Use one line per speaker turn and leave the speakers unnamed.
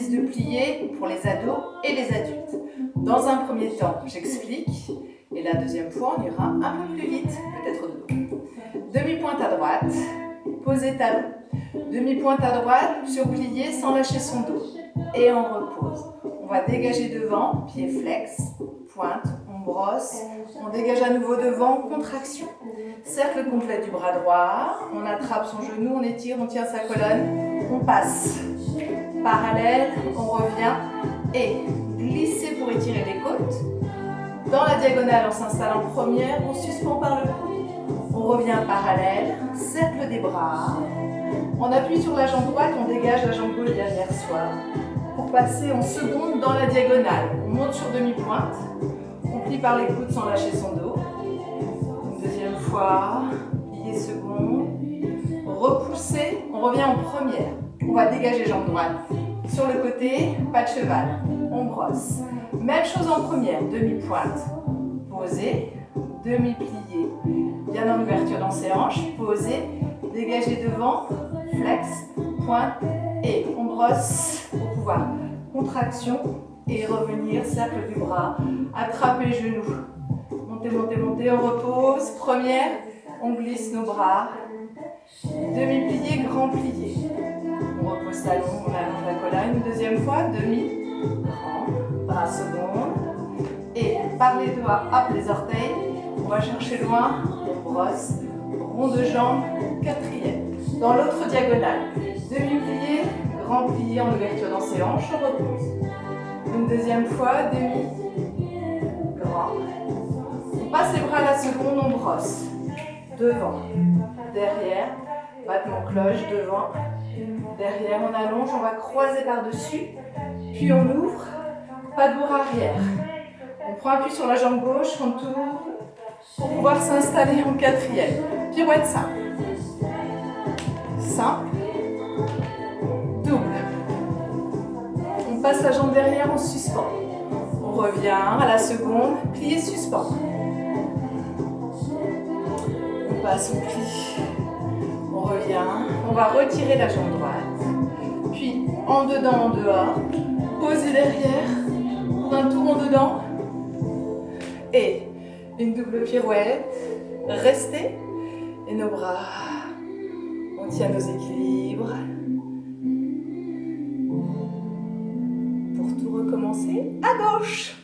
exercice de plié pour les ados et les adultes. Dans un premier temps, j'explique. Et la deuxième fois, on ira un peu plus vite, peut-être de dos. Demi-pointe à droite, posez talon. Demi-pointe à droite, sur plié sans lâcher son dos. Et on repose. On va dégager devant, pied flex, pointe, on brosse. On dégage à nouveau devant, contraction. Cercle complet du bras droit. On attrape son genou, on étire, on tient sa colonne. On passe. Parallèle, on revient. Et glisser pour étirer les côtes. Dans la diagonale, on s'installe en première, on suspend par le coude. On revient parallèle, cercle des bras. On appuie sur la jambe droite, on dégage la jambe gauche derrière soi. Pour passer en seconde dans la diagonale, on monte sur demi-pointe. On plie par les coudes sans lâcher son dos. Une deuxième fois, plier seconde. Repousser, on revient en première. On va dégager jambe droite. Sur le côté, pas de cheval. On brosse. Même chose en première, demi-pointe. Posez, demi-plié. Bien en ouverture dans ses hanches. Posez, dégagez devant, flex, pointe. Et on brosse pour pouvoir contraction et revenir, cercle du bras. Attrapez genou. Montez, montez, montez, on repose. Première, on glisse nos bras. Demi-plié, grand plié. On repose talon, on allonge la colonne. Une deuxième fois, demi, grand, bras seconde. Et par les doigts, hop, les orteils. On va chercher loin, on brosse. Rond de jambe, quatrième. Dans l'autre diagonale, demi-plié, grand plié en ouverture dans ses hanches, on repose. Une deuxième fois, demi, grand. On passe les bras à la seconde, on brosse. Devant, derrière, battement cloche, devant, derrière, on allonge, on va croiser par-dessus, puis on ouvre, pas de bourre arrière. On prend appui sur la jambe gauche, on tourne pour pouvoir s'installer en quatrième. Pirouette simple. Simple. Double. On passe la jambe derrière, on suspend. On revient à la seconde, plié, suspend. On passe, on plie. On revient. On va retirer la jambe droite. Puis en dedans, en dehors. Posez derrière. Pour un tour en dedans. Et une double pirouette. Restez. Et nos bras. On tient nos équilibres. Pour tout recommencer, à gauche.